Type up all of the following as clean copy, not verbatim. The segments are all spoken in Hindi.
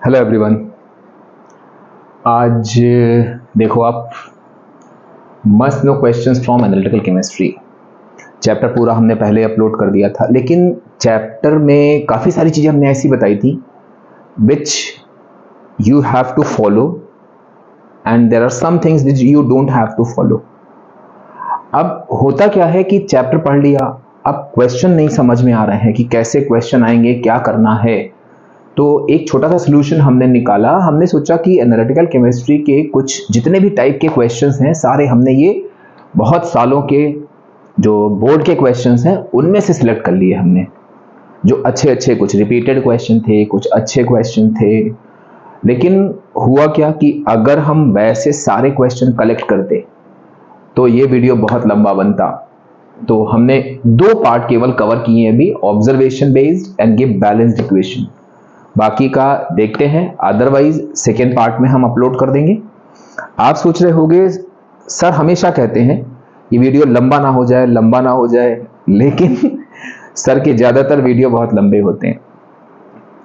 Hello everyone. आज देखो आप must know questions from analytical chemistry chapter पूरा हमने पहले अपलोड कर दिया था, लेकिन चैप्टर में काफ़ी सारी चीज़ें हमने ऐसी बताई थी which you have to follow and there are some things which you don't have to follow. अब होता क्या है कि चैप्टर पढ़ लिया, अब क्वेश्चन नहीं समझ में आ रहे हैं कि कैसे क्वेश्चन आएंगे, क्या करना है। तो एक छोटा सा सलूशन हमने निकाला। हमने सोचा कि एनालिटिकल केमिस्ट्री के कुछ जितने भी टाइप के क्वेश्चंस हैं सारे हमने ये बहुत सालों के जो बोर्ड के क्वेश्चंस हैं उनमें से सिलेक्ट कर लिए हमने, जो अच्छे अच्छे कुछ रिपीटेड क्वेश्चन थे, कुछ अच्छे क्वेश्चन थे। लेकिन हुआ क्या कि अगर हम वैसे सारे क्वेश्चन कलेक्ट करते तो ये वीडियो बहुत लंबा बनता। तो हमने दो पार्ट केवल कवर किए हैं अभी, observation based and give balanced equation. बाकी का देखते हैं, अदरवाइज सेकेंड पार्ट में हम अपलोड कर देंगे। आप सोच रहे होंगे सर हमेशा कहते हैं ये वीडियो लंबा ना हो जाए, लंबा ना हो जाए, लेकिन सर के ज़्यादातर वीडियो बहुत लंबे होते हैं,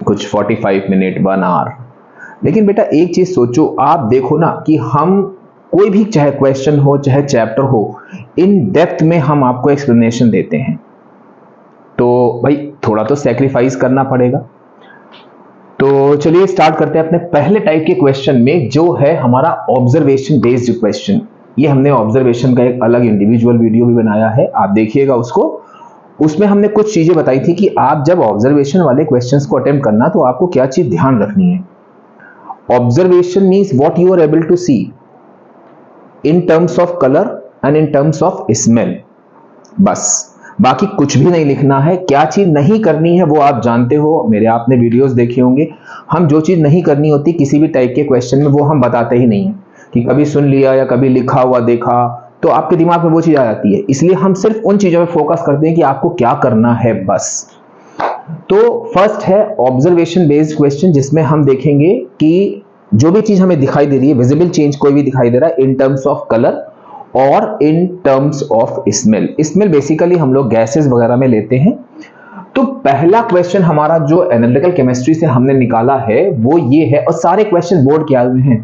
कुछ 45 मिनट 1 आवर। लेकिन बेटा एक चीज़ सोचो, आप देखो ना कि हम कोई भी चाहे क्वेश्चन हो चाहे चैप्टर हो, इन डेप्थ में हम आपको एक्सप्लेनेशन देते हैं, तो भाई थोड़ा तो सेक्रीफाइस करना पड़ेगा। तो चलिए स्टार्ट करते हैं अपने पहले टाइप के क्वेश्चन में, जो है हमारा ऑब्जर्वेशन बेस्ड क्वेश्चन। ये हमने ऑब्जर्वेशन का एक अलग इंडिविजुअल वीडियो भी बनाया है, आप देखिएगा उसको। उसमें हमने कुछ चीजें बताई थी कि आप जब ऑब्जर्वेशन वाले क्वेश्चंस को अटेम्प्ट करना तो आपको क्या चीज ध्यान रखनी है। Observation means what you are able to see in terms of colour and in terms of smell, बस। बाकी कुछ भी नहीं लिखना है। क्या चीज नहीं करनी है वो आप जानते हो, मेरे आपने वीडियोस देखे होंगे। हम जो चीज नहीं करनी होती किसी भी टाइप के क्वेश्चन में वो हम बताते ही नहीं है, कि कभी सुन लिया या कभी लिखा हुआ देखा तो आपके दिमाग में वो चीज आ जाती है। इसलिए हम सिर्फ उन चीजों पर फोकस करते हैं कि आपको क्या करना है, बस। तो फर्स्ट है ऑब्जर्वेशन बेस्ड क्वेश्चन, जिसमें हम देखेंगे कि जो भी चीज हमें दिखाई दे रही है, विजिबल चेंज कोई भी दिखाई दे रहा है इन टर्म्स ऑफ कलर और इन terms of smell. Smell basically हम लोग गैसेस वगैरह में लेते हैं। तो पहला क्वेश्चन हमारा जो एनालिटिकल केमिस्ट्री से हमने निकाला है वो ये है, और सारे क्वेश्चन बोर्ड के आए हुए हैं।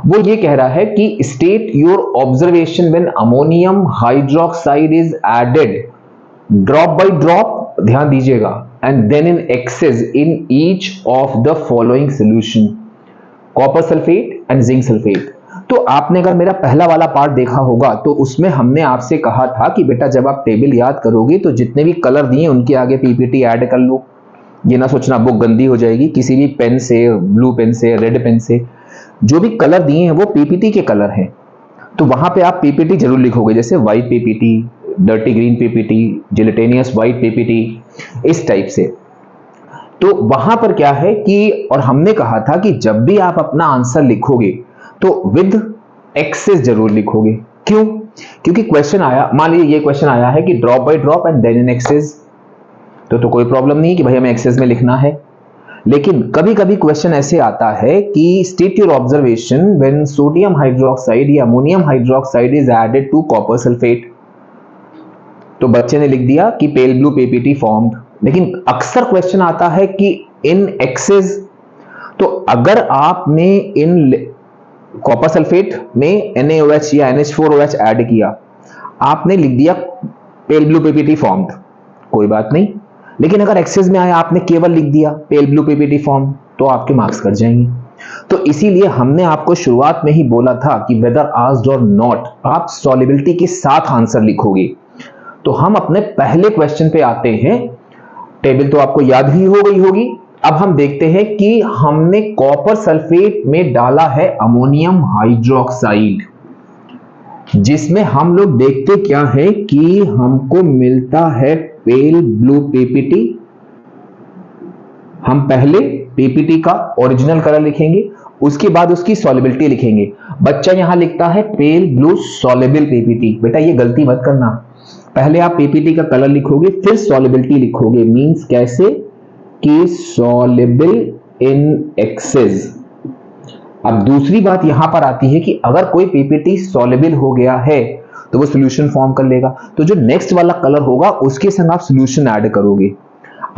वो ये कह रहा है कि state your observation when ammonium hydroxide is added drop by drop, ध्यान दीजिएगा, and then in excess in each of the following solution, copper sulphate and zinc sulphate. तो आपने अगर मेरा पहला वाला पार्ट देखा होगा तो उसमें हमने आपसे कहा था कि बेटा जब आप टेबल याद करोगे तो जितने भी कलर दिए उनके आगे पीपीटी ऐड कर लो। ये ना सोचना बुक गंदी हो जाएगी, किसी भी पेन से, ब्लू पेन से, रेड पेन से, जो भी कलर दिए हैं वो पीपीटी के कलर हैं, तो वहां पे आप पीपीटी जरूर लिखोगे, जैसे white PPT, dirty green PPT, gelatinous white PPT, इस टाइप से। तो वहां पर क्या है कि, और हमने कहा था कि जब भी आप अपना आंसर लिखोगे तो विद एक्सेस जरूर लिखोगे। क्यों? क्योंकि क्वेश्चन आया, मान लीजिए ये क्वेश्चन आया है कि drop by drop and then in excess, तो कोई प्रॉब्लम नहीं कि भाई हमें एक्सेस में लिखना है। लेकिन कभी कभी क्वेश्चन ऐसे आता है कि state your observation when sodium hydroxide या ammonium hydroxide is added to copper sulphate, तो बच्चे ने लिख दिया कि पेल ब्लू पीपीटी फॉर्म्ड। लेकिन अक्सर क्वेश्चन आता है कि इन एक्सेस, तो अगर आपने इन कॉपर सल्फेट में NaOH या NH4OH ऐड किया, आपने लिख दिया पेल ब्लू पीपीटी फॉर्म्ड, कोई बात नहीं। लेकिन अगर एक्सेस में आया आपने केवल लिख दिया पेल ब्लू पीपीटी फॉर्म, तो आपके मार्क्स कट जाएंगे। तो इसीलिए हमने आपको शुरुआत में ही बोला था कि वेदर आस्क्ड और नॉट, आप सॉल्युबिलिटी के साथ आंसर लिखोगे। तो हम अपने पहले क्वेश्चन पे आते हैं। टेबल तो आपको याद ही हो गई होगी। अब हम देखते हैं कि हमने कॉपर सल्फेट में डाला है अमोनियम हाइड्रोक्साइड, जिसमें हम लोग देखते क्या है कि हमको मिलता है पेल ब्लू पीपीटी। हम पहले पीपीटी का ओरिजिनल कलर लिखेंगे, उसके बाद उसकी सॉल्युबिलिटी लिखेंगे। बच्चा यहां लिखता है पेल ब्लू सॉल्युबल पीपीटी, बेटा ये गलती मत करना। पहले आप पीपीटी का कलर लिखोगे फिर सॉल्युबिलिटी लिखोगे, मींस कैसे कि सॉल्युबल इन एक्सेस। अब दूसरी बात यहां पर आती है कि अगर कोई पीपीटी सॉल्युबल हो गया है तो वो सॉल्यूशन फॉर्म कर लेगा, तो जो नेक्स्ट वाला कलर होगा उसके संग आप सॉल्यूशन ऐड करोगे।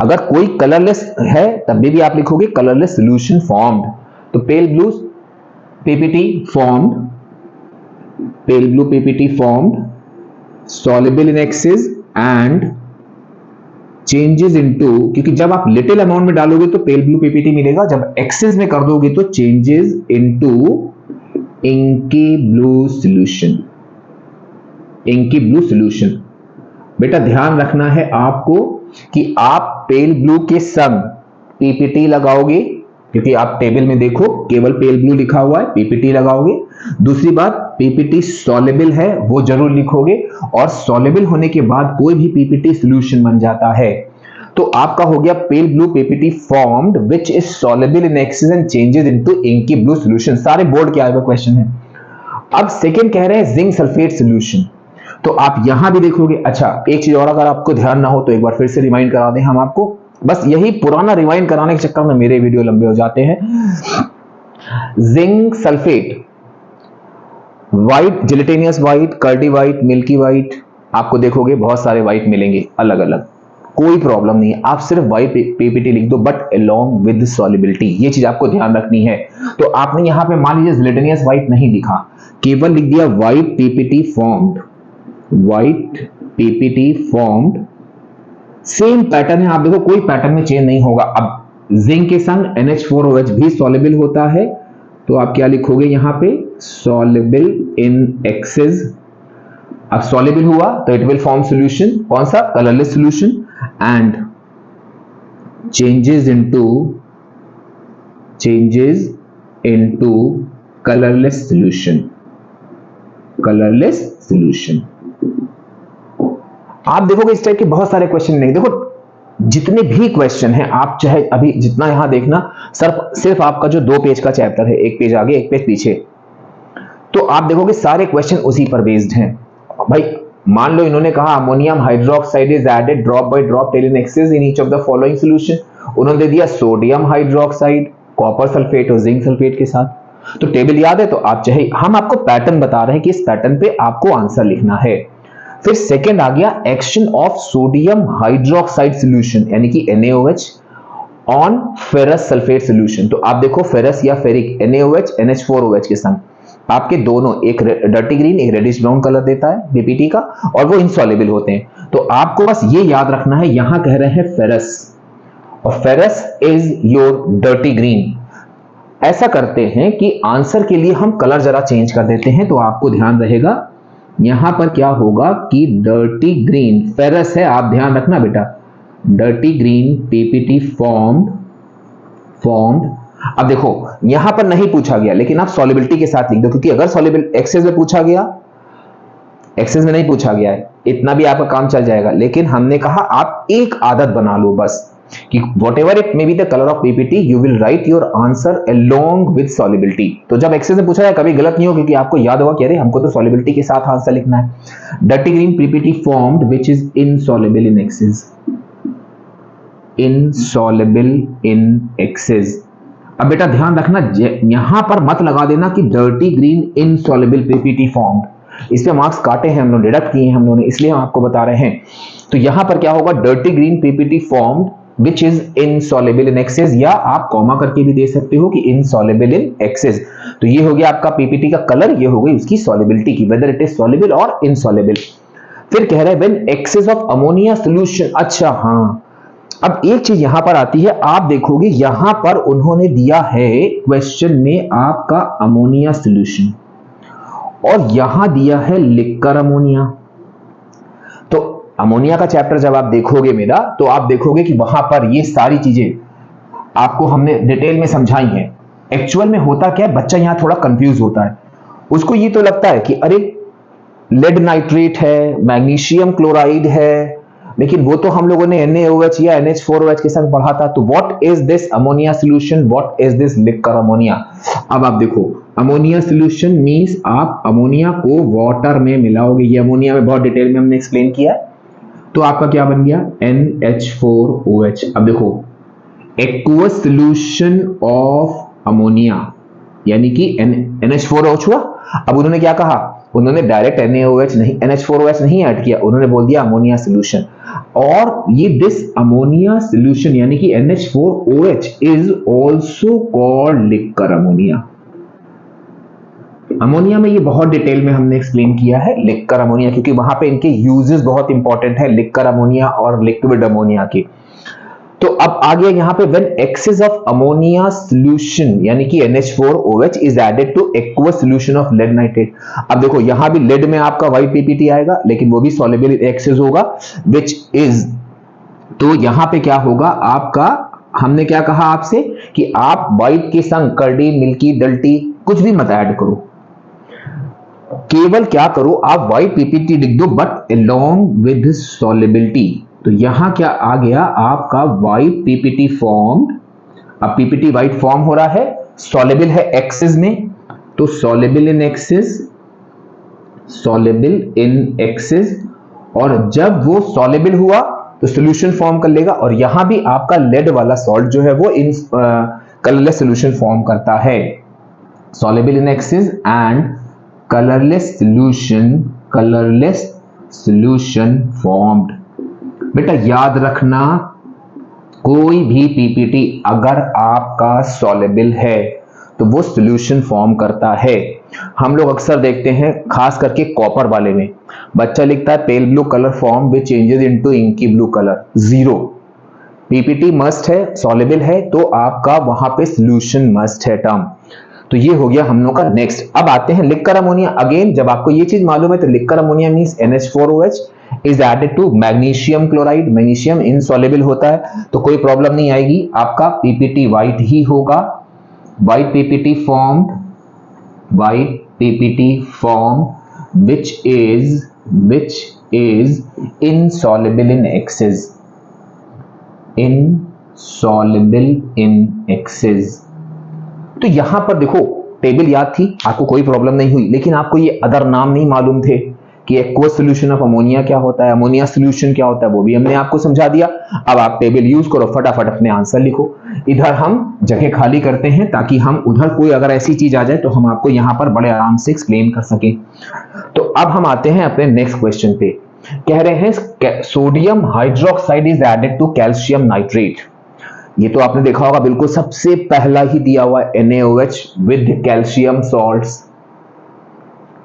अगर कोई कलरलेस है तब भी आप लिखोगे कलरलेस सॉल्यूशन फॉर्म्ड। तो pale blue PPT formed, pale blue PPT formed soluble in excess and changes into, क्योंकि जब आप लिटिल अमाउंट में डालोगे तो पेल ब्लू पीपीटी मिलेगा, जब एक्सेस में कर दोगे तो changes into inky blue solution, inky blue solution. बेटा ध्यान रखना है आपको कि आप पेल ब्लू के संग पीपीटी लगाओगे, क्योंकि आप टेबल में देखो केवल पेल ब्लू लिखा हुआ है, पीपीटी लगाओगे। दूसरी बात, पीपीटी सॉल्युबल है वो जरूर लिखोगे, और सॉल्युबल होने के बाद कोई भी पीपीटी सॉल्यूशन बन जाता है तो आपका हो गया पेल blue PPT formed which is soluble in excess and changes into inky blue solution. सारे बोर्ड के आए हुए क्वेश्चन है। अब सेकंड कह रहे हैं जिंक सल्फेट सॉल्यूशन, तो आप यहां भी देखोगे। अच्छा, एक चीज और अगर आपको ध्यान ना हो तो एक बार फिर से रिमाइंड करा दें हम आपको, बस यही पुराना रिवाइंड कराने के चक्कर में मेरे वीडियो लंबे हो जाते हैं। Zinc sulphate, white, gelatinous white, curdy white, milky white, आपको देखोगे बहुत सारे व्हाइट मिलेंगे अलग अलग, कोई प्रॉब्लम नहीं है, आप सिर्फ व्हाइट पीपीटी लिख दो बट अलोंग विद सॉल्युबिलिटी, ये चीज आपको ध्यान रखनी है। तो आपने यहां पे मान लीजिए जिलेटिनियस व्हाइट नहीं लिखा, केवल लिख दिया white PPT formed, white PPT formed, same pattern है। आप देखो कोई पैटर्न में चेंज नहीं होगा। अब जिंक के संग NH4OH भी सॉल्युबल होता है, तो आप क्या लिखोगे यहां पे, सॉल्युबल इन एक्सेस। अब सॉल्युबल हुआ तो इट विल फॉर्म सॉल्यूशन, कौन सा, colourless solution, and changes into colourless solution, colourless solution. आप देखोगे इस टाइप के बहुत सारे क्वेश्चन नहीं, देखो जितने भी क्वेश्चन हैं आप चाहे अभी जितना यहां देखना, सिर्फ आपका जो 2 पेज का चैप्टर है, एक पेज आगे एक पेज पीछे, तो आप देखोगे सारे क्वेश्चन उसी पर बेस्ड हैं। भाई मान लो इन्होंने कहा ammonium hydroxide is added drop by drop till in excess in each of the following solution, उन्होंने दे दिया सोडियम हाइड्रोक्साइड कॉपर सल्फेट और जिंक सल्फेट के साथ। तो टेबल याद है, तो आप चाहे, हम आपको पैटर्न बता रहे हैं कि इस पैटर्न पे आपको आंसर लिखना है। फिर सेकंड आ गया action of sodium hydroxide solution यानी कि NaOH on ferrous sulphate solution. तो आप देखो फेरस या फेरिक, NaOH NH4OH के संग आपके दोनों, एक डर्टी ग्रीन एक रेडिश ब्राउन कलर देता है पीपीटी का, और वो इनसॉल्युबल होते हैं। तो आपको बस ये याद रखना है, यहां कह रहे हैं फेरस, और ferrous is your dirty green. ऐसा करते हैं कि आंसर के लिए हम कलर जरा चेंज कर देते हैं, तो आपको ध्यान रहेगा यहां पर क्या होगा कि डर्टी ग्रीन फेरस है, आप ध्यान रखना बेटा, डर्टी ग्रीन पीपीटी फॉर्म्ड। अब देखो यहां पर नहीं पूछा गया, लेकिन आप सॉल्युबिलिटी के साथ लिख दो, क्योंकि अगर सॉल्युबल एक्सेस में पूछा गया, एक्सेस में नहीं पूछा गया है, इतना भी आपका काम चल जाएगा। लेकिन हमने कहा आप एक आदत बना लो बस, कि whatever it may be the color of PPT, you will write your answer along with solubility। तो जब एक्सेस में पूछा जाए कभी गलत नहीं हो, क्योंकि आपको याद होगा कि अरे हमको तो solubility के साथ आंसर लिखना है। Dirty green PPT formed which is insoluble in excess, insoluble in excess। अब बेटा ध्यान रखना, यहां पर मत लगा देना कि dirty green insoluble PPT formed, इस पे मार्क्स काटे हैं हम लोग, डिडक्ट किए हैं हम लोगों ने, इसलिए हम आपको बता रहे हैं। तो यहां पर क्या होगा, dirty green PPT formed which is insoluble in excess, या आप कॉमा करके भी दे सकते हो कि insoluble in excess। तो ये हो गया आपका पीपीटी का कलर, ये हो गई उसकी solubility की, whether it is soluble और insoluble। फिर कह रहे हैं when excess of ammonia solution। अच्छा हाँ, अब एक चीज यहां पर आती है, आप देखोगे यहां पर उन्होंने दिया है क्वेश्चन में आपका अमोनिया सॉल्यूशन, और यहां दिया है लिक्कर अमोनिया। तो अमोनिया का चैप्टर जब आप देखोगे मेरा, तो आप देखोगे कि वहां पर ये सारी चीजें आपको हमने डिटेल में समझाई हैं। एक्चुअल में होता क्या है, बच्चा यहां थोड़ा कंफ्यूज होता है, उसको ये तो लगता है कि अरे लेड नाइट्रेट है, मैग्नीशियम क्लोराइड है, लेकिन वो तो हम लोगों ने NaOH या NH4OH के साथ पढ़ा था। तो what is this ammonia solution, what is this liquor ammonia. अब आप देखो अमोनिया सॉल्यूशन मींस आप अमोनिया को वाटर में मिलाओगे, ये अमोनिया में बहुत डिटेल में हमने एक्सप्लेन किया। तो आपका क्या बन गया, NH4OH। अब देखो एक्वस सॉल्यूशन ऑफ अमोनिया यानी कि NH4OH हुआ। अब उन्होंने क्या कहा, उन्होंने डायरेक्ट NaOH नहीं, NH4OH नहीं ऐड किया, उन्होंने बोल दिया अमोनिया सोल्यूशन। और ये दिस अमोनिया सोल्यूशन यानी कि NH4OH is also called liquor ammonia. Ammonia में ये बहुत डिटेल में हमने एक्सप्लेन किया है लिक्कर अमोनिया, क्योंकि वहां पे इनके यूजेस बहुत इंपॉर्टेंट है, लिक्कर अमोनिया और लिक्विड अमोनिया के। तो अब आ गया यहाँ पे when excess of ammonia solution यानी कि NH4OH is added to aqueous solution of lead nitrate. अब देखो यहां भी लेड में आपका व्हाइट पीपीटी आएगा, लेकिन वो भी सॉल्युबल इन एक्सेस होगा व्हिच इज, तो यहां पे क्या होगा आपका, हमने क्या कहा आपसे कि आप व्हाइट के संग कर्डी, मिल्की, डल्टी कुछ भी मत ऐड करो, केवल क्या करो आप व्हाइट पीपीटी लिख दो बट अलोंग विद सॉल्युबिलिटी। तो यहां क्या आ गया आपका व्हाइट पीपीटी फॉर्म। अब पीपीटी व्हाइट फॉर्म हो रहा है, सॉल्युबल है एक्सेस में, तो soluble in excess, soluble in excess, और जब वो सॉल्युबल हुआ तो सॉल्यूशन फॉर्म कर लेगा, और यहां भी आपका लेड वाला सॉल्ट जो है वो इन कलरलेस सॉल्यूशन फॉर्म करता है। Soluble in excess and colourless solution formed. बेटा याद रखना, कोई भी पीपीटी अगर आपका सॉल्युबल है तो वो सॉल्यूशन फॉर्म करता है। हम लोग अक्सर देखते हैं खास करके कॉपर वाले में, बच्चा लिखता है pale blue colour form which changes into inky blue colour, zero. PPT must है, सॉल्युबल है, तो आपका वहां पे सॉल्यूशन मस्ट है टर्म। तो ये हो गया हम लोग का नेक्स्ट। अब आते हैं लिक्कर अमोनिया। अगेन जब आपको ये चीज मालूम है तो liquor ammonia means NH4OH is added to magnesium chloride, magnesium insoluble होता है, तो कोई प्रॉब्लम नहीं आएगी, आपका पीपीटी व्हाइट ही होगा। White PPT form which is insoluble in excess, तो यहां पर देखो टेबल याद थी, आपको कोई प्रॉब्लम नहीं हुई, लेकिन आपको ये अदर नाम नहीं मालूम थे कि एक्वस सॉल्यूशन ऑफ अमोनिया क्या होता है, अमोनिया सॉल्यूशन क्या होता है, वो भी हमने आपको समझा दिया। अब आप टेबल यूज करो, फटाफट अपने आंसर लिखो। इधर हम जगह खाली करते हैं ताकि हम उधर कोई अगर ऐसी चीज आ जाए तो हम आपको यहां पर बड़े आराम से एक्सप्लेन कर सकें। तो अब हम आते हैं अपने नेक्स्ट क्वेश्चन पे। कह रहे हैं sodium hydroxide is added to calcium nitrate. ये तो आपने देखा होगा, बिल्कुल सबसे पहला ही दिया हुआ NaOH with calcium salts.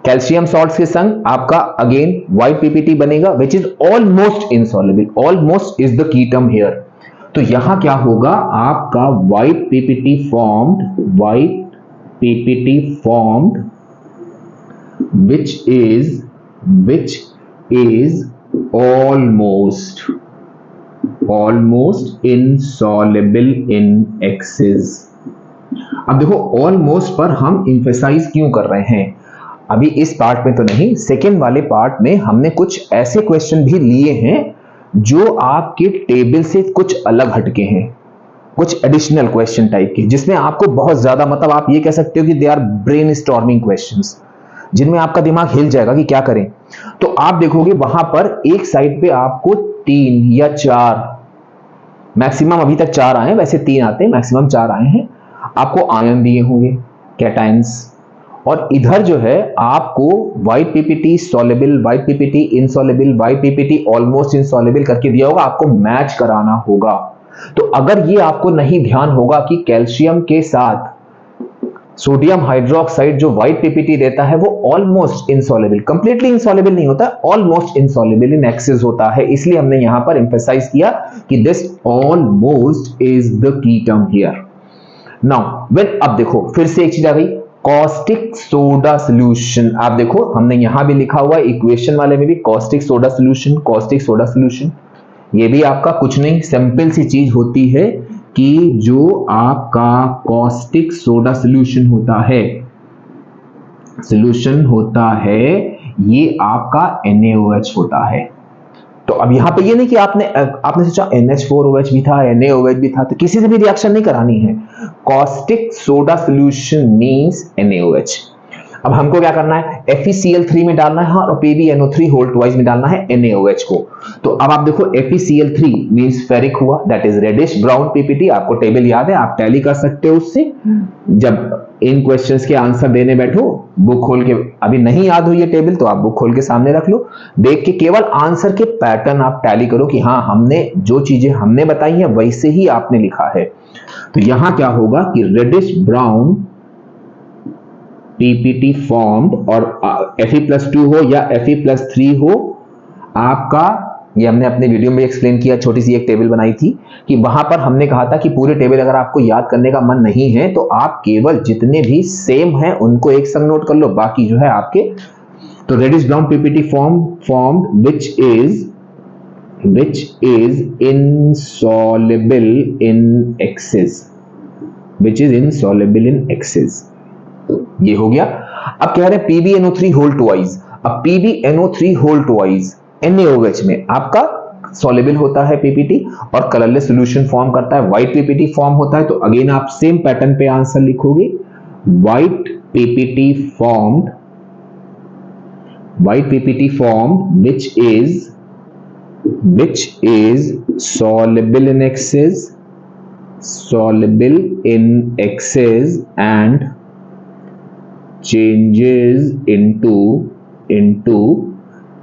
Calcium salts के संग आपका अगेन व्हाइट पीपीटी बनेगा which is almost insoluble, almost is the key term here. तो यहां क्या होगा आपका white PPT formed which is almost insoluble in excess। अब देखो ऑलमोस्ट पर हम इंफेसाइज क्यों कर रहे हैं, अभी इस पार्ट में तो नहीं, सेकेंड वाले पार्ट में हमने कुछ ऐसे क्वेश्चन भी लिए हैं जो आपके टेबल से कुछ अलग हटके हैं, कुछ एडिशनल क्वेश्चन टाइप के, जिसमें आपको बहुत ज्यादा, मतलब आप ये कह सकते हो कि they our brain storming questions, जिनमें आपका दिमाग हिल जाएगा कि क्या करें। तो आप देखोगे वहां पर एक साइड पे आपको 3 या 4, मैक्सिमम अभी तक 4 आए हैं, वैसे 3 आते हैं, मैक्सिमम 4 आए हैं, आपको आयन दिए होंगे, कैटायंस, और इधर जो है आपको white PPT soluble, white PPT insoluble, white PPT almost insoluble करके दिया होगा, आपको मैच कराना होगा। तो अगर ये आपको नहीं ध्यान होगा कि कैल्शियम के साथ सोडियम हाइड्रोक्साइड जो व्हाइट पीपीटी देता है वो ऑलमोस्ट इनसॉल्युबल, कंप्लीटली इनसॉल्युबल नहीं होता, ऑलमोस्ट इनसॉल्युबल इन एक्सेस होता है, इसलिए हमने यहां पर एम्फसाइज किया कि this almost is the key term here. Now when, अब देखो फिर से एक चीज आ गई, कॉस्टिक सोडा सॉल्यूशन। आप देखो हमने यहां भी लिखा हुआ है, इक्वेशन वाले में भी कॉस्टिक सोडा सॉल्यूशन, ये भी आपका कुछ नहीं, सिंपल सी चीज होती है कि जो आपका कॉस्टिक सोडा सॉल्यूशन होता है ये आपका NaOH होता है। तो अब यहां पे ये नहीं कि आपने सोचा NH4OH भी था, NaOH भी था, तो किसी से भी रिएक्शन नहीं करानी है, caustic soda solution means NaOH। अब हमको क्या करना है, FeCl3 में डालना है और PbNO3 होल ट्वाइस में डालना है NaOH को। तो अब आप देखो FeCl3 मींस फेरिक हुआ, that is reddish brown PPT, आपको टेबल याद है, आप टैली कर सकते हो उससे। जब इन क्वेश्चंस के आंसर देने बैठो, बुक खोल के, अभी नहीं याद हुई है टेबल तो आप बुक खोल के सामने रख लो, देख के केवल आंसर के पैटर्न आप टैली करो कि हाँ हमने जो चीजें हमने बताई हैं वैसे ही आपने लिखा है। तो यहां क्या होगा कि रेडिश ब्राउन पीपीटी फॉर्म्ड, और Fe+2 हो या Fe+3 हो, आपका ये हमने अपने वीडियो में एक्सप्लेन किया, छोटी सी एक टेबल बनाई थी कि वहां पर हमने कहा था कि पूरे टेबल अगर आपको याद करने का मन नहीं है तो आप केवल जितने भी सेम हैं उनको एक संग नोट कर लो, बाकी जो है आपके। तो reddish brown PPT formed which is insoluble in excess, ये हो गया। अब कह रहे हैं PbNO3 होल ट्वाइस। अब PbNO3 होल ट्वाइस NaOH में आपका सॉल्युबल होता है पीपीटी और कलरलेस सॉल्यूशन फॉर्म करता है, व्हाइट पीपीटी फॉर्म होता है। तो अगेन आप सेम पैटर्न पे आंसर लिखोगे, white PPT formed which is soluble in excess and changes into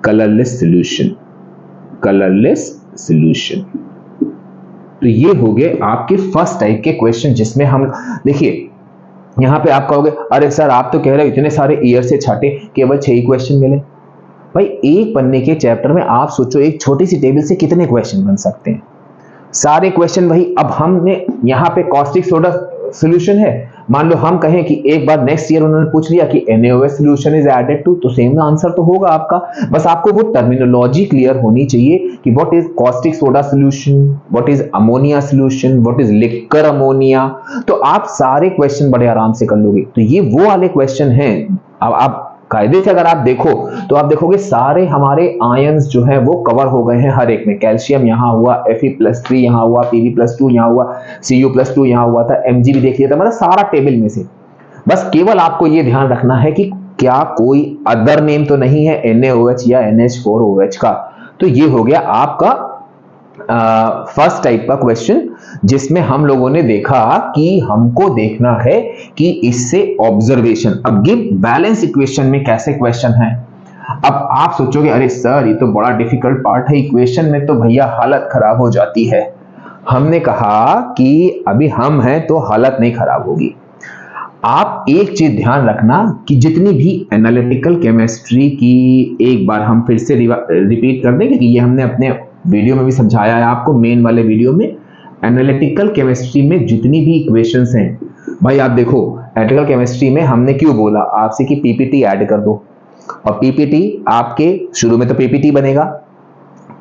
colourless solution. तो ये हो गए आपके फर्स्ट टाइप के क्वेश्चन, जिसमें हम देखिए यहां पे आप कहोगे अरे सर आप तो कह रहे हो इतने सारे ईयर से छाटे केवल 6 ही क्वेश्चन मिले। भाई एक पन्ने के चैप्टर में आप सोचो एक छोटी सी टेबल से कितने क्वेश्चन बन सकते हैं, सारे क्वेश्चन वही। अब हमने यहाँ पे कॉस्टिक सोडा सॉल्यूशन है, मान लो हम कहें कि एक बार नेक्स्ट ईयर उन्होंने पूछ लिया कि NaOH solution is added to, तो सेम आंसर तो होगा आपका। बस आपको वो टर्मिनोलॉजी क्लियर होनी चाहिए कि what is caustic soda solution, what is ammonia solution, what is liquid ammonia, तो आप सारे क्वेश्चन बड़े आराम से कर लोगे। तो ये वो वाले क्वेश्चन हैं। अब आप कायदे से अगर आप देखो तो आप देखोगे सारे हमारे आयंस जो है वो कवर हो गए हैं हर एक में। कैल्शियम यहाँ हुआ, Fe+3 यहाँ हुआ, Pb+2 यहाँ हुआ, Cu+2 यहाँ हुआ था, Mg भी देख लिया था, मतलब सारा टेबल में से। बस केवल आपको ये ध्यान रखना है कि क्या कोई अदर नेम तो नहीं है NaOH या NH4OH का। तो ये हो गया आपका फर्स्ट टाइप का क्वेश्चन, जिसमें हम लोगों ने देखा कि हमको देखना है कि इससे ऑब्जर्वेशन। अब गिव बैलेंस इक्वेशन में कैसे क्वेश्चन है। अब आप सोचोगे अरे सर ये तो बड़ा डिफिकल्ट पार्ट है, इक्वेशन में तो भैया हालत खराब हो जाती है। हमने कहा कि अभी हम हैं तो हालत नहीं खराब होगी। आप एक चीज ध्यान रखना कि जितनी भी एनालिटिकल केमिस्ट्री की, एक बार हम फिर से रिपीट कर दें क्योंकि ये हमने अपने वीडियो में भी समझाया है आपको, मेन वाले वीडियो में। एनालिटिकल केमिस्ट्री में जितनी भी इक्वेशंस हैं, भाई आप देखो एनालिटिकल केमिस्ट्री में हमने क्यों बोला आपसे कि पीपीटी ऐड कर दो, और पीपीटी आपके शुरू में तो पीपीटी बनेगा।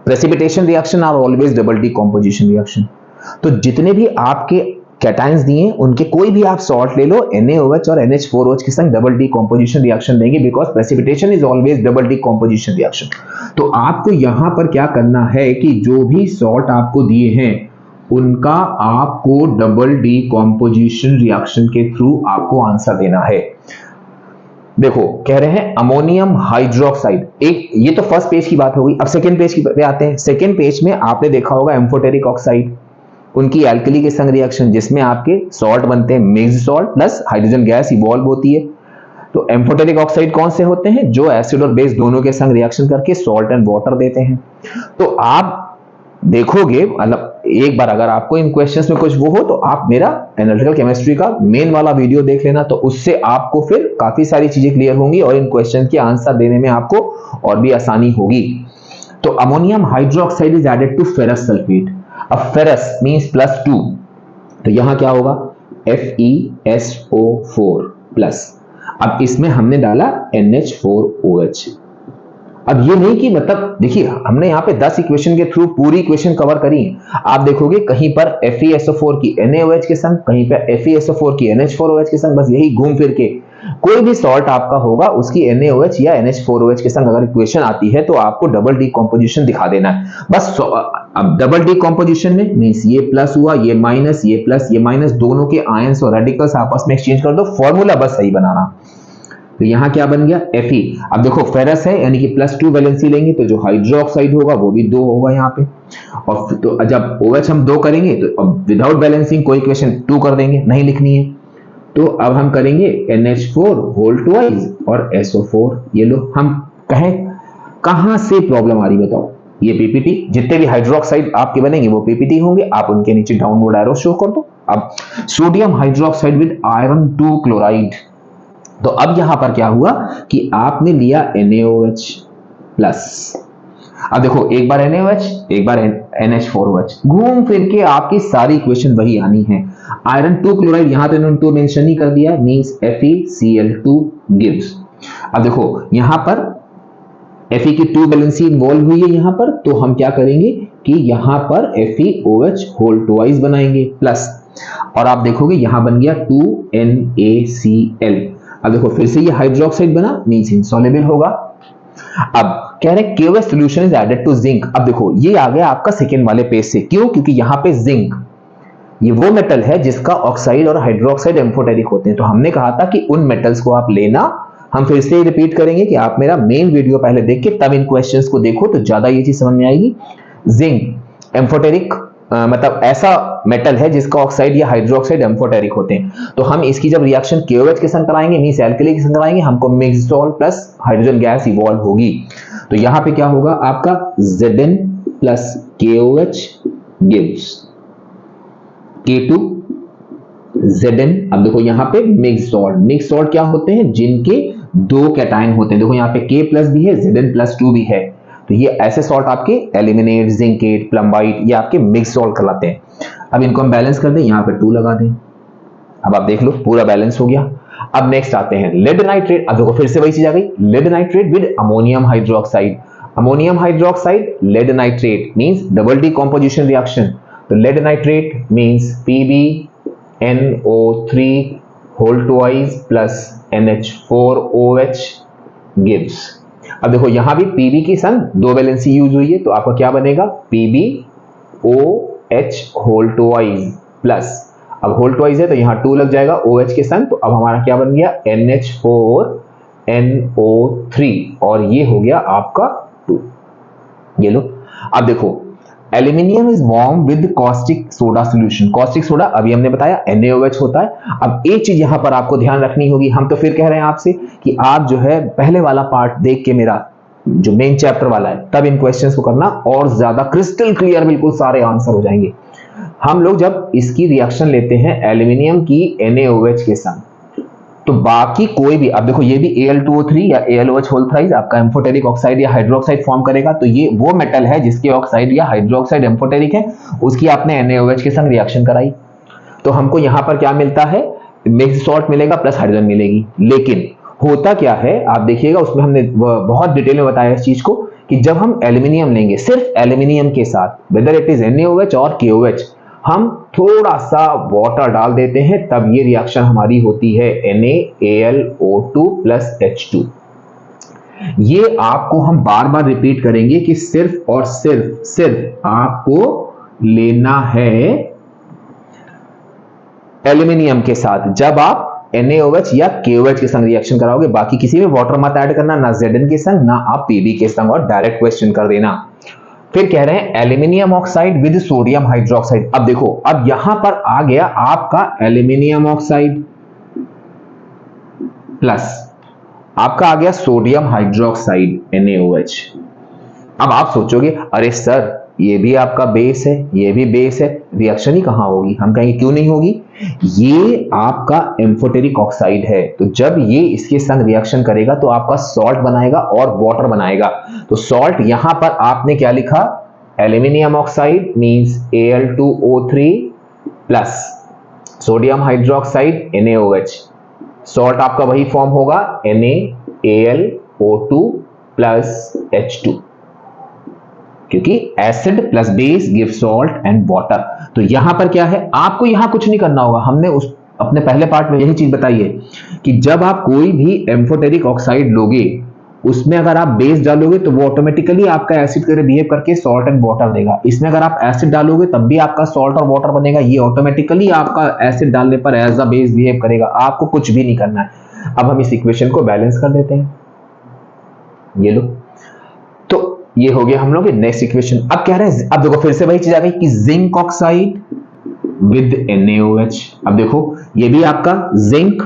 Precipitation reaction are always double decomposition reaction. तो जितने भी आपके कैटायंस दिए उनके कोई भी आप सॉल्ट ले लो, NaOH और NH4OH के संग डबल डीकंपोजिशन रिएक्शन देंगे, because precipitation is always double decomposition reaction. तो आपको यहां पर क्या करना है कि जो भी सॉल्ट आपको दिए हैं उनका आपको डबल डीकंपोजिशन रिएक्शन के थ्रू आपको आंसर देना है। देखो कह रहे हैं अमोनियम हाइड्रोक्साइड, एक ये तो फर्स्ट पेज की बात हो गई। अब सेकेंड पेज पे आते हैं। सेकेंड पेज में आपने देखा होगा एम्फोटेरिक ऑक्साइड, उनकी एल्कली के संग रिएक्शन, जिसमें आपके सॉल्ट बनते हैं mixed salt plus hydrogen gas evolve होती है। तो एम्फोटेरिक ऑक्साइड कौन से होते हैं, जो एसिड और बेस दोनों के संग रिएक्शन करके सॉल्ट एंड वाटर देते हैं। तो आप देखोगे, मतलब एक बार अगर आपको इन क्वेश्चंस में कुछ वो हो तो आप मेरा एनालिटिकल केमिस्ट्री का मेन वाला वीडियो देख लेना, तो उससे आपको फिर काफी सारी चीजें क्लियर होंगी और इन क्वेश्चन के आंसर देने में आपको और भी आसानी होगी। तो ammonium hydroxide is added to ferrous sulphate. अब फेरस मींस +2, तो यहां क्या होगा FeSO4 प्लस। अब इसमें हमने डाला NH4OH। अब ये नहीं कि मतलब देखिए हमने यहाँ पे 10 इक्वेशन के थ्रू पूरी इक्वेशन कवर करी है। आप देखोगे कहीं पर FeSO4 की NaOH के संग, कहीं पर FeSO4 की NH4OH के संग, बस यही घूम फिर के कोई भी सॉल्ट आपका होगा उसकी NaOH या NH4OH के संग अगर इक्वेशन आती है तो आपको डबल डीकंपोजिशन दिखा देना है बस। अब डबल डीकंपोजिशन में मींस ये प्लस हुआ, ये माइनस, ये प्लस, ये माइनस, दोनों के आयंस और रेडिकल्स आपस में एक्सचेंज कर दो, फॉर्मूला बस सही बनाना। तो यहां क्या बन गया Fe। अब देखो फेरस है यानी कि +2 वैलेंसी लेंगे तो जो हाइड्रोक्साइड होगा वो भी 2 होगा यहाँ पे, और तो जब OH हम 2 करेंगे तो अब विदाउट बैलेंसिंग कोई इक्वेशन 2 कर देंगे, नहीं लिखनी है। तो अब हम करेंगे NH4 होल ट्वाइस और SO4। ये लो, हम कहें कहां से प्रॉब्लम आ रही बताओ, ये पीपीटी, जितने भी हाइड्रोक्साइड आपके बनेंगे वो पीपीटी होंगे, आप उनके नीचे डाउनलोड एरो शो कर दो। अब sodium hydroxide with iron 2 chloride, तो अब यहां पर क्या हुआ कि आपने लिया NaOH प्लस। अब देखो, एक बार NaOH, एक बार NH4OH, घूम फिर के आपकी सारी इक्वेशन वही आनी है। आयरन 2 क्लोराइड यहां तो इन्होंने 2 मेंशन ही कर दिया, मींस FeCl2 गिव्स। अब देखो यहां पर Fe की 2 वैलेंसी इन्वॉल्व हुई है यहां पर, तो हम क्या करेंगे कि यहां पर FeOH होल ट्वाइस बनाएंगे प्लस, और आप देखोगे यहां बन गया 2NaCl। अब देखो फिर से ये हाइड्रोक्साइड बना, मींस इनसॉल्युबल होगा। अब कह रहे हैं KOH solution is added to zinc. अब देखो ये आ गया आपका सेकेंड वाले पेज से, क्यों? क्योंकि यहां पे जिंक ये वो मेटल है जिसका ऑक्साइड और हाइड्रोक्साइड एम्फोटेरिक होते हैं, तो हमने कहा था कि उन मेटल्स को आप लेना। हम फिर से रिपीट करेंगे कि आप मेरा मेन वीडियो पहले देख के तब इन क्वेश्चंस को देखो, तो ज्यादा ये चीज समझ में आएगी। जिंक एम्फोटेरिक मतलब ऐसा मेटल है जिसका ऑक्साइड या हाइड्रोक्साइड एम्फोटेरिक होते हैं, तो हम इसकी जब रिएक्शन KOH के संग कराएंगे, मींस एल्कली के संग कराएंगे, हमको mixed salt plus hydrogen gas evolve होगी। तो यहां पे क्या होगा आपका Zn plus KOH gives K2Zn। अब देखो यहां पे मिक्स्ड सॉल्ट क्या होते हैं? जिनके 2 कैटायन होते हैं। देखो यहां पे K प्लस भी है, Zn प्लस 2 भी है, तो ये ऐसे सॉल्ट आपके एलिमिनेट, जिंकेट, प्लम्बाइट, ये आपके मिक्स सॉल्ट कहलाते हैं। अब इनको हम बैलेंस कर दें, यहां पे 2 लगा दें। अब आप देख लो पूरा बैलेंस हो गया। अब नेक्स्ट आते हैं लेड नाइट्रेट। अब देखो फिर से वही चीज आ गई, lead nitrate with ammonium hydroxide. Ammonium hydroxide lead nitrate means double decomposition reaction, तो lead nitrate means PbNO3 whole twice plus NH4OH gives. अब देखो यहां भी Pb की संग 2 वैलेंसी यूज हुई है, तो आपका क्या बनेगा PbOH होल ट्वाइस प्लस, अब होल ट्वाइस है तो यहां 2 लग जाएगा OH के संग, तो अब हमारा क्या बन गया NH4NO3, और ये हो गया आपका 2। ये लो, अब देखो aluminium is warm with caustic soda solution. Caustic soda अभी हमने बताया NaOH होता है। अब एक चीज यहां पर आपको ध्यान रखनी होगी, हम तो फिर कह रहे हैं आपसे कि आप जो है पहले वाला पार्ट देख के मेरा जो मेन चैप्टर वाला है तब इन क्वेश्चंस को करना, और ज्यादा क्रिस्टल क्लियर बिल्कुल सारे आंसर हो जाएंगे। हम लोग जब इसकी रिएक्शन लेते हैं एल्यूमिनियम की NaOH के संग, तो बाकी कोई भी, अब देखो ये भी Al2O3 या AlOH होल थ्राइस आपका एम्फोटेरिक ऑक्साइड या हाइड्रोक्साइड फॉर्म करेगा, तो ये वो मेटल है जिसके ऑक्साइड या हाइड्रोक्साइड एम्फोटेरिक है, उसकी आपने NaOH के संग रिएक्शन कराई, तो हमको यहां पर क्या मिलता है? मिक्स्ड सॉल्ट मिलेगा प्लस हाइड्रोजन मिलेगी। लेकिन होता क्या है आप देखिएगा, उसमें हमने बहुत डिटेल में बताया इस चीज को, कि जब हम एल्यूमिनियम लेंगे, सिर्फ एल्यूमिनियम के साथ, वेदर इट इज NaOH और KOH, हम थोड़ा सा वाटर डाल देते हैं, तब ये रिएक्शन हमारी होती है NaAlO2 प्लस H2। ये आपको हम बार बार रिपीट करेंगे कि सिर्फ और सिर्फ आपको लेना है एल्यूमिनियम के साथ जब आप NaOH या KOH के संग रिएक्शन कराओगे, बाकी किसी में वाटर मत ऐड करना, ना Zn के संग ना आप Pb के संग, और डायरेक्ट क्वेश्चन कर देना। फिर कह रहे हैं aluminium oxide with sodium hydroxide. अब देखो, अब यहां पर आ गया आपका एल्यूमिनियम ऑक्साइड प्लस आपका आ गया सोडियम हाइड्रोक्साइड NaOH। अब आप सोचोगे अरे सर ये भी आपका बेस है, ये भी बेस है, रिएक्शन ही कहां होगी? हम कहेंगे क्यों नहीं होगी, ये आपका एम्फोटेरिक ऑक्साइड है, तो जब ये इसके संग रिएक्शन करेगा तो आपका सॉल्ट बनाएगा और वाटर बनाएगा। तो सॉल्ट यहां पर आपने क्या लिखा? Aluminium oxide means Al2O3 plus sodium hydroxide NaOH। Salt आपका वही फॉर्म होगा NaAlO2 प्लस H2, क्योंकि acid plus base give salt and water. तो यहां पर क्या है, आपको यहां कुछ नहीं करना होगा। हमने उस अपने पहले पार्ट में यही चीज बताई है कि जब आप कोई भी एम्फोटेरिक ऑक्साइड लोगे, उसमें अगर आप बेस डालोगे तो वो ऑटोमेटिकली आपका एसिड की तरह बिहेव करके सॉल्ट एंड वाटर देगा। इसमें अगर आप एसिड डालोगे तब भी आपका सॉल्ट और वाटर बनेगा, ये ऑटोमेटिकली आपका एसिड डालने पर एज अ बेस बिहेव करेगा, आपको कुछ भी नहीं करना है। अब हम इस इक्वेशन को बैलेंस कर देते हैं, ये लो, तो ये हो गया हम लोग नेक्स्ट इक्वेशन। अब कह रहे हैं, अब देखो फिर से वही चीज आ गई कि जिंक ऑक्साइड विद NaOH। अब देखो ये भी आपका जिंक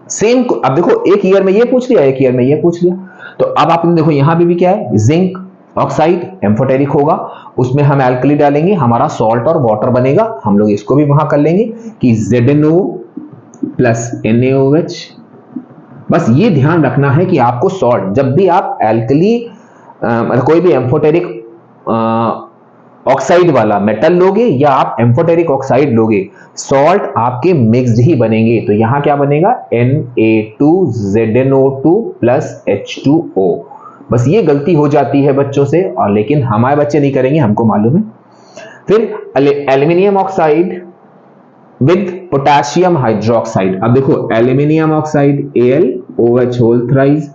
सेम, अब देखो एक ईयर में ये पूछ लिया, एक ईयर में ये पूछ लिया, तो अब आपने देखो यहां भी क्या है, जिंक ऑक्साइड एम्फोटेरिक होगा, उसमें हम एल्कली डालेंगे, हमारा सॉल्ट और वाटर बनेगा। हम लोग इसको भी वहां कर लेंगे कि ZnO प्लस NaOH। बस ये ध्यान रखना है कि आपको सॉल्ट, जब भी आप एल्कली कोई भी एम्फोटेरिक ऑक्साइड वाला मेटल लोगे या आप एम्फोटेरिक ऑक्साइड लोगे, सॉल्ट आपके मिक्स्ड ही बनेंगे। तो यहां क्या बनेगा, Na2ZnO2 प्लस H2O। बस ये गलती हो जाती है बच्चों से, और लेकिन हमारे बच्चे नहीं करेंगे, हमको मालूम है। फिर aluminium oxide with potassium hydroxide. अब देखो aluminium oxide AlOH whole thrice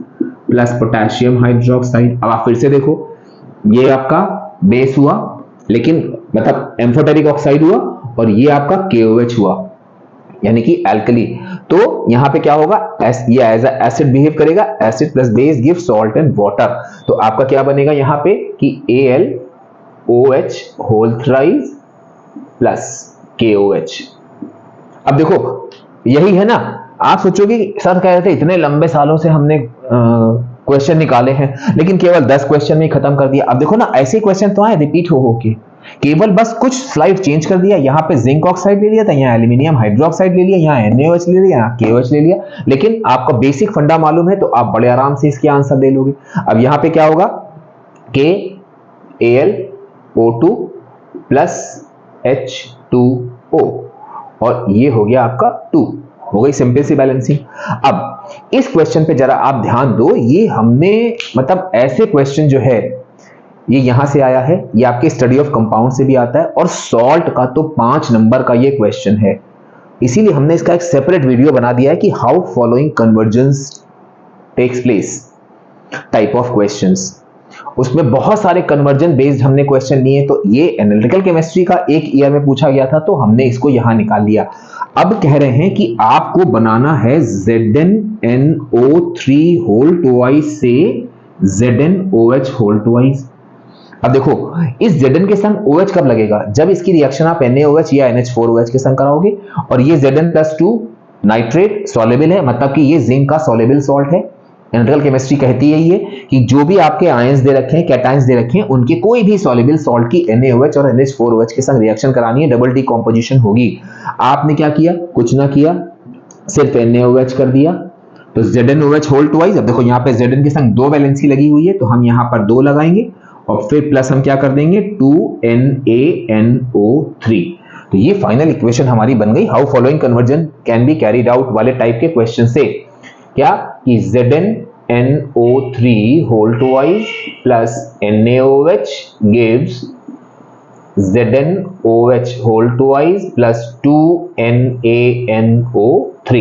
plus potassium hydroxide. अब आप फिर से देखो, ये आपका बेस हुआ, लेकिन मतलब एम्फोटेरिक ऑक्साइड हुआ, और ये आपका KOH हुआ, यानी कि एल्कली। तो यहां पे क्या होगा, ये एज अ एसिड बिहेव करेगा, acid plus base give salt and water. तो आपका क्या बनेगा यहां पे कि AlOH whole thrice plus KOH। अब देखो यही है ना, आप सोचोगे सर कह रहे थे इतने लंबे सालों से हमने क्वेश्चन निकाले हैं, लेकिन केवल 10 क्वेश्चन में खत्म कर दिया। अब देखो ना, ऐसे क्वेश्चन तो आए रिपीट हो के, केवल बस कुछ स्लाइड चेंज कर दिया, यहाँ पे जिंक ऑक्साइड ले लिया था, यहाँ एल्यूमिनियम हाइड्रोक्साइड ले लिया, यहाँ NaOH ले लिया, यहाँ KOH ले लिया, लेकिन आपको बेसिक फंडा मालूम है तो आप बड़े आराम से इसके आंसर दे लोगे। अब यहाँ पे क्या होगा, KAlO2 प्लस H2O, और ये हो गया आपका 2, हो गई सिंपल सी बैलेंसिंग। अब इस क्वेश्चन पे जरा आप ध्यान दो, ये हमने मतलब ऐसे क्वेश्चन जो है ये यहां से आया है, ये आपके स्टडी ऑफ कंपाउंड से भी आता है, और सॉल्ट का तो 5 नंबर का ये क्वेश्चन है, इसीलिए हमने इसका एक सेपरेट वीडियो बना दिया है कि how following conversions takes place type of questions. उसमें बहुत सारे कन्वर्जन बेस्ड हमने क्वेश्चन लिए, तो ये एनालिटिकल केमिस्ट्री का एक ईयर में पूछा गया था, तो हमने इसको यहां निकाल लिया। अब कह रहे हैं कि आपको बनाना है ZnNO3 होल ट्वाइस से ZnOH होल ट्वाइस। अब देखो इस Zn के संग OH कब लगेगा, जब इसकी रिएक्शन आप NaOH या NH4OH के संग कराओगे, और ये Zn+2 नाइट्रेट सॉल्युबल है, मतलब कि ये जिंक का सॉल्युबल सॉल्ट है। एनालिटिकल केमिस्ट्री कहती है ये कि जो भी आपके आयंस दे रखे हैं, कैटायंस दे रखे हैं, उनके कोई भी सॉल्युबल सॉल्ट की NaOH और NH4OH के संग रिएक्शन करानी है, डबल डिकम्पोजिशन होगी। आपने क्या किया, कुछ ना किया, सिर्फ NaOH कर दिया, तो ZnOH होल ट्वाइस। अब देखो यहाँ पे Zn के संग 2 वैलेंसी लगी हुई है, तो हम यहाँ पर 2 लगाएंगे, और फिर प्लस हम क्या कर देंगे 2NaNO3। तो ये फाइनल इक्वेशन हमारी बन गई। How following conversion can be carried out वाले टाइप के क्वेश्चन से, क्या कि ZnNO3 whole twice plus NaOH gives ZnOH whole twice plus 2NaNO3।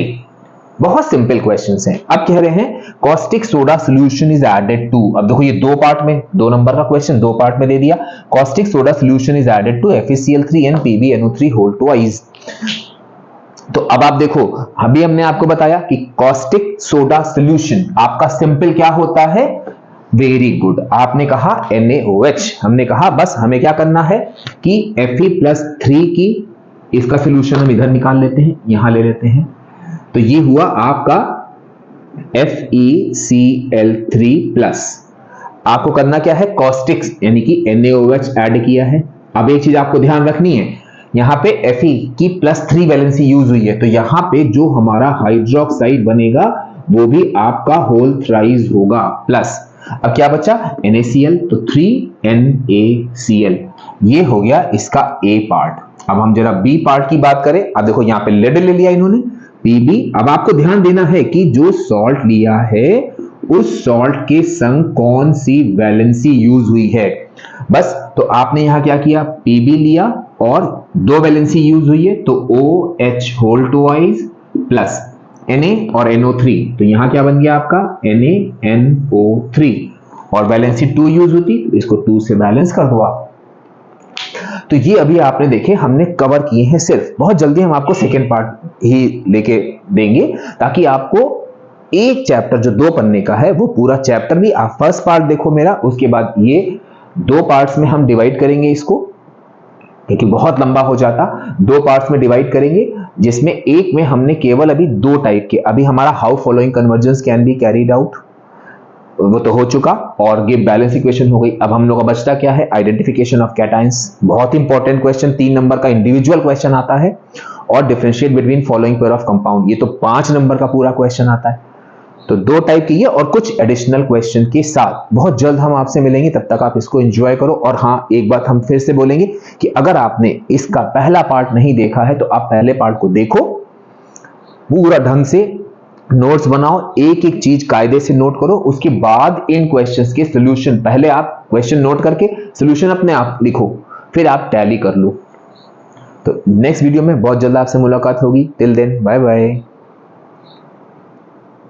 बहुत सिंपल क्वेश्चंस हैं। अब कह रहे हैं caustic soda solution is added to, अब देखो ये 2 पार्ट में, 2 नंबर का क्वेश्चन 2 पार्ट में दे दिया। Caustic soda solution is added to FeCl3 and PbNO3 whole twice. तो अब आप देखो, अभी हमने आपको बताया कि कॉस्टिक सोडा सॉल्यूशन आपका सिंपल क्या होता है, वेरी गुड, आपने कहा NaOH। हमने कहा बस हमें क्या करना है कि Fe+3 की इसका सॉल्यूशन हम इधर निकाल लेते हैं, यहां ले लेते हैं, तो ये हुआ आपका FeCl3 प्लस। आपको करना क्या है, कॉस्टिक यानी कि NaOH ऐड किया है। अब एक चीज आपको ध्यान रखनी है, यहां पे Fe की +3 वैलेंसी यूज हुई है, तो यहां पे जो हमारा हाइड्रोक्साइड बनेगा वो भी आपका होल थ्राइस होगा प्लस। अब क्या बचा NaCl, तो 3NaCl, ये हो गया इसका A पार्ट। अब हम जरा B पार्ट की बात करें। अब देखो यहाँ पे लेड ले लिया इन्होंने Pb। अब आपको ध्यान देना है कि जो सॉल्ट लिया है उस सॉल्ट के संग कौन सी वैलेंसी यूज हुई है, बस। तो आपने यहां क्या किया, Pb लिया और 2 वैलेंसी यूज हुई है, तो OH whole twice plus Na और NO3, तो यहां क्या बन गया आपका NaNO3, और वैलेंसी 2 यूज होती तो इसको 2 से बैलेंस कर दो आप। तो ये अभी आपने देखे हमने कवर किए हैं सिर्फ। बहुत जल्दी हम आपको सेकेंड पार्ट ही लेके देंगे, ताकि आपको एक चैप्टर जो 2 पन्ने का है वो पूरा चैप्टर भी आप फर्स्ट पार्ट देखो मेरा, उसके बाद ये 2 पार्ट्स में हम डिवाइड करेंगे इसको, क्योंकि बहुत लंबा हो जाता। 2 पार्ट्स में डिवाइड करेंगे, जिसमें एक में हमने केवल अभी 2 टाइप के, अभी हमारा how following convergence can be carried out वो तो हो चुका, और गिव बैलेंस इक्वेशन हो गई। अब हम लोग का बचता क्या है, आइडेंटिफिकेशन ऑफ कैटायंस, बहुत इंपॉर्टेंट क्वेश्चन, 3 नंबर का इंडिविजुअल क्वेश्चन आता है, और differentiate between following pair of compound, ये तो 5 नंबर का पूरा क्वेश्चन आता है। तो 2 टाइप की है, और कुछ एडिशनल क्वेश्चन के साथ बहुत जल्द हम आपसे मिलेंगे। तब तक आप इसको एंजॉय करो। और हाँ, एक बात हम फिर से बोलेंगे कि अगर आपने इसका पहला पार्ट नहीं देखा है तो आप पहले पार्ट को देखो, पूरा ढंग से नोट्स बनाओ, एक एक चीज कायदे से नोट करो, उसके बाद इन क्वेश्चंस के सॉल्यूशन, पहले आप क्वेश्चन नोट करके सॉल्यूशन अपने आप लिखो, फिर आप टैली कर लो। तो नेक्स्ट वीडियो में बहुत जल्द आपसे मुलाकात होगी। Till then bye bye.